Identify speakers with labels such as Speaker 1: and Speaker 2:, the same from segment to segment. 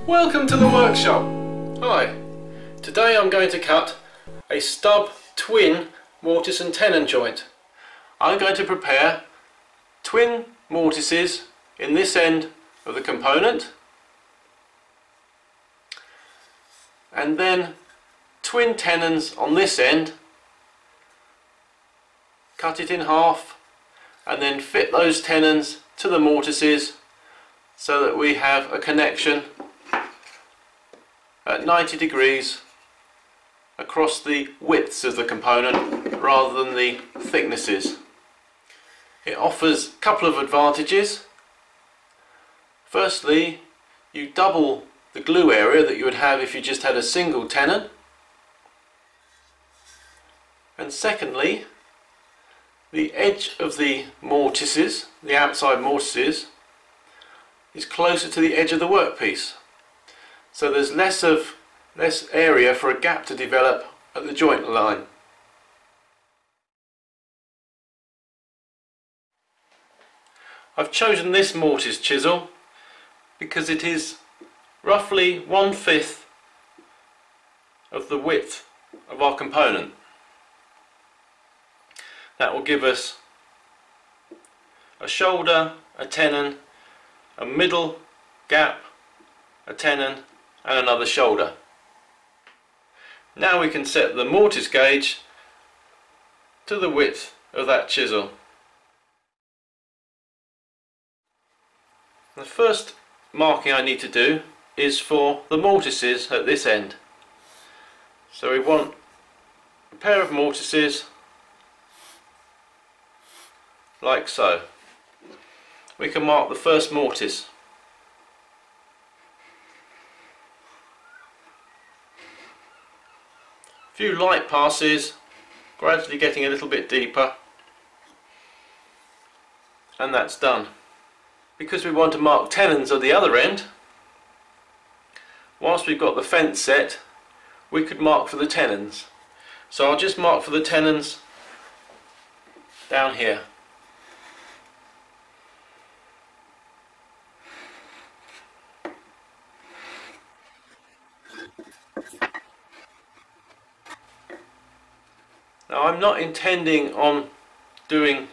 Speaker 1: Welcome to the workshop. Hi, today I'm going to cut a stub twin mortise and tenon joint. I'm going to prepare twin mortises in this end of the component and then twin tenons on this end, cut it in half and then fit those tenons to the mortises so that we have a connection at 90 degrees across the widths of the component rather than the thicknesses. It offers a couple of advantages. Firstly, you double the glue area that you would have if you just had a single tenon. And secondly, the edge of the mortises, the outside mortises, is closer to the edge of the workpiece. So there's less area for a gap to develop at the joint line. I've chosen this mortise chisel because it is roughly 1/5 of the width of our component. That will give us a shoulder, a tenon, a middle gap, a tenon and another shoulder. Now we can set the mortise gauge to the width of that chisel. The first marking I need to do is for the mortises at this end. So we want a pair of mortises like so. We can mark the first mortise. A few light passes, gradually getting a little bit deeper, and that's done. Because we want to mark tenons at the other end, whilst we've got the fence set, we could mark for the tenons. So I'll just mark for the tenons down here. Now I'm not intending on doing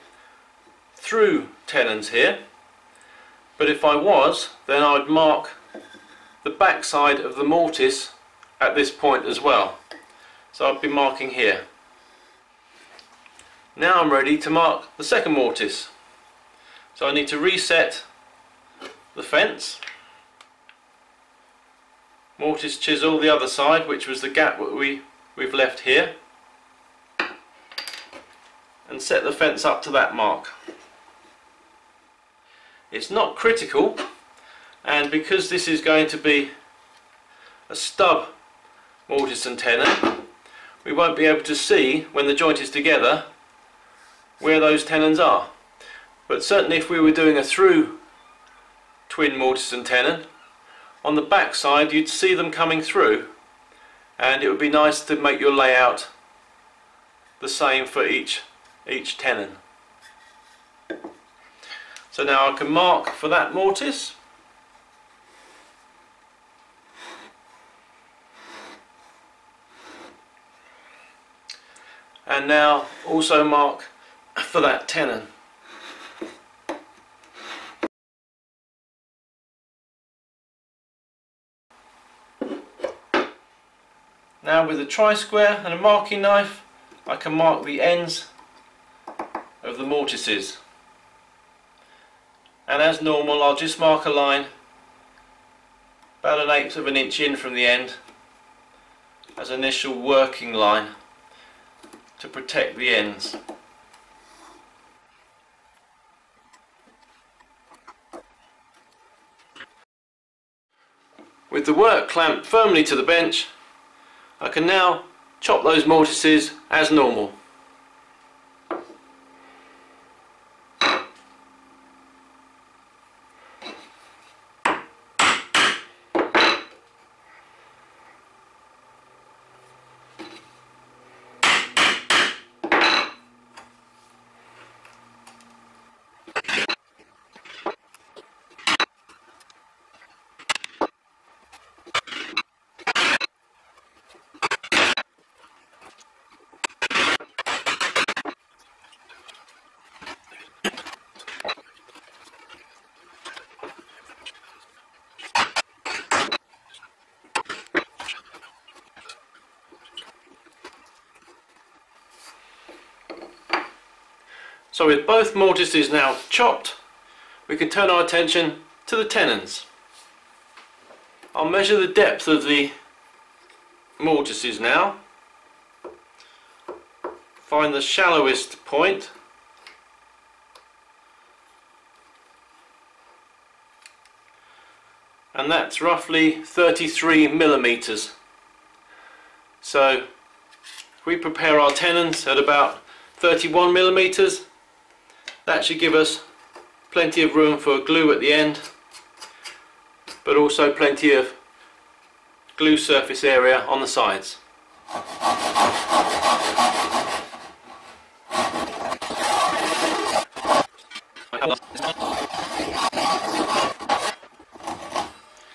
Speaker 1: through tenons here, but if I was, then I'd mark the back side of the mortise at this point as well. So I'd be marking here. Now I'm ready to mark the second mortise. So I need to reset the fence, mortise chisel the other side, which was the gap that we've left here, and set the fence up to that mark. It's not critical, and because this is going to be a stub mortise and tenon, we won't be able to see when the joint is together where those tenons are. But certainly if we were doing a through twin mortise and tenon, on the back side you'd see them coming through, and it would be nice to make your layout the same for each tenon. So now I can mark for that mortise, and now also mark for that tenon. Now with a tri-square and a marking knife I can mark the ends of the mortises, and as normal I'll just mark a line about 1/8 of an inch in from the end as initial working line to protect the ends. With the work clamped firmly to the bench, I can now chop those mortises as normal. So with both mortises now chopped, we can turn our attention to the tenons. I'll measure the depth of the mortises now, find the shallowest point, and that's roughly 33 millimeters. So if we prepare our tenons at about 31 millimeters, that should give us plenty of room for glue at the end, but also plenty of glue surface area on the sides.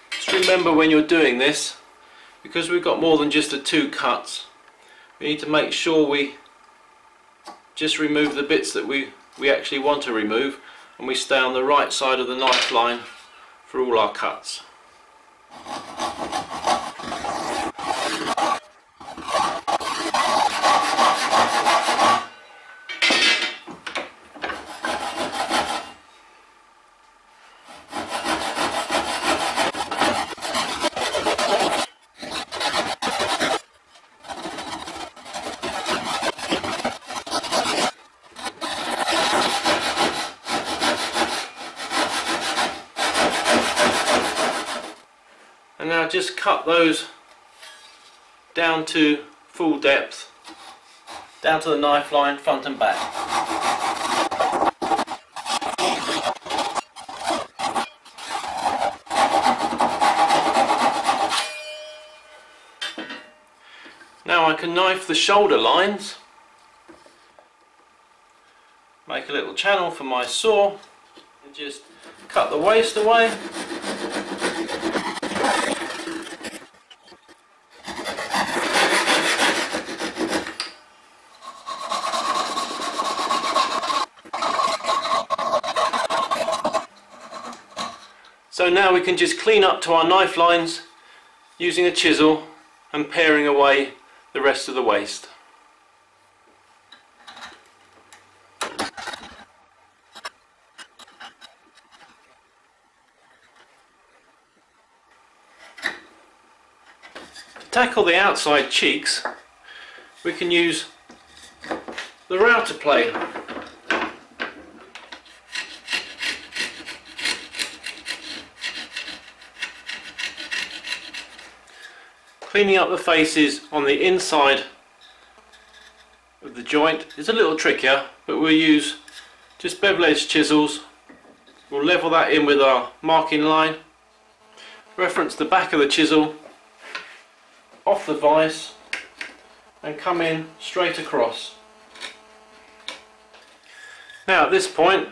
Speaker 1: Just remember when you're doing this, because we've got more than just the 2 cuts, we need to make sure we just remove the bits that we actually want to remove, and we stay on the right side of the knife line for all our cuts. And now just cut those down to full depth, down to the knife line, front and back. Now I can knife the shoulder lines, make a little channel for my saw, and just cut the waste away. So now we can just clean up to our knife lines using a chisel and paring away the rest of the waste. To tackle the outside cheeks, we can use the router plane. Cleaning up the faces on the inside of the joint is a little trickier, but we'll use just bevel edge chisels. We'll level that in with our marking line, reference the back of the chisel off the vise and come in straight across. Now at this point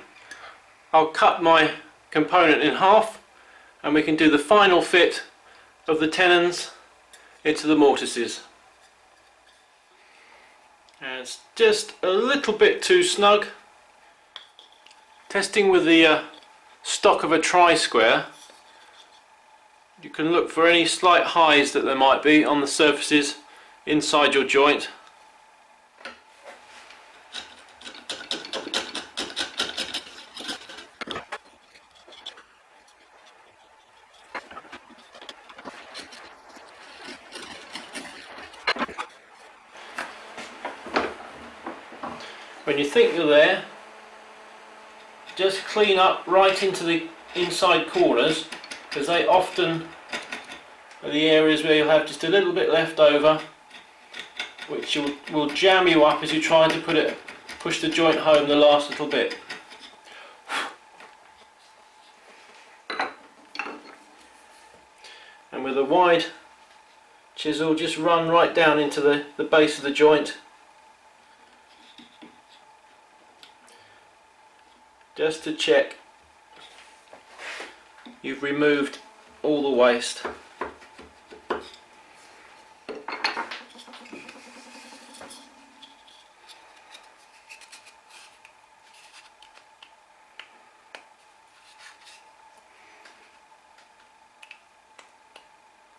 Speaker 1: I'll cut my component in half and we can do the final fit of the tenons into the mortises. And it's just a little bit too snug. Testing with the stock of a tri-square, you can look for any slight highs that there might be on the surfaces inside your joint. When you think you're there, just clean up right into the inside corners, because they often are the areas where you'll have just a little bit left over, which will jam you up as you're trying to push the joint home the last little bit. And with a wide chisel, just run right down into the base of the joint, just to check you've removed all the waste.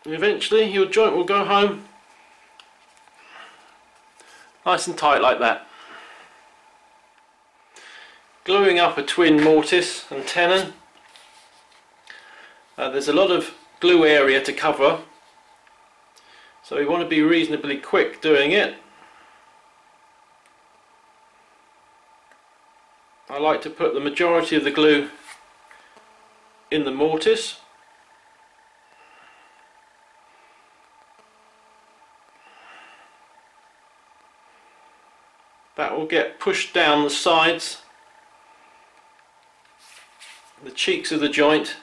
Speaker 1: And eventually your joint will go home nice and tight like that. gluing up a twin mortise and tenon. There's a lot of glue area to cover, so we want to be reasonably quick doing it. I like to put the majority of the glue in the mortise. That will get pushed down the sides, the cheeks of the joint,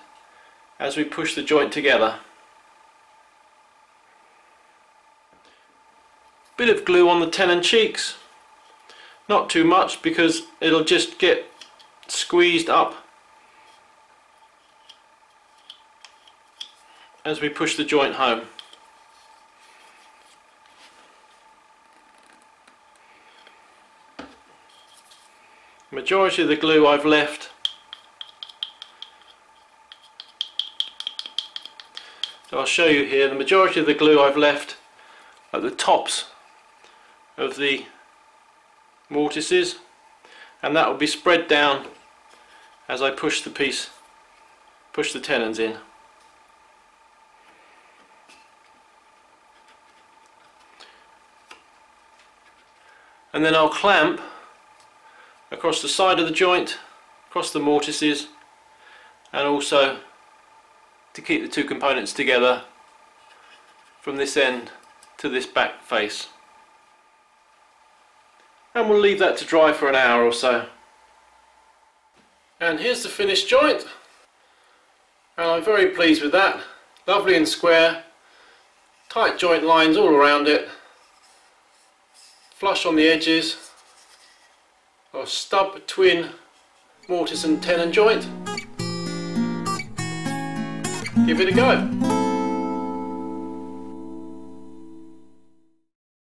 Speaker 1: as we push the joint together. Bit of glue on the tenon cheeks, not too much because it'll just get squeezed up as we push the joint home. The majority of the glue I've left. So I'll show you here, the majority of the glue I've left at the tops of the mortises, and that will be spread down as I push the tenons in. And then I'll clamp across the side of the joint, across the mortises, and also to keep the two components together from this end to this back face. And we'll leave that to dry for an hour or so. And here's the finished joint, and I'm very pleased with that. Lovely and square, tight joint lines all around it, flush on the edges. A Stub twin mortise and tenon joint. Give it a go.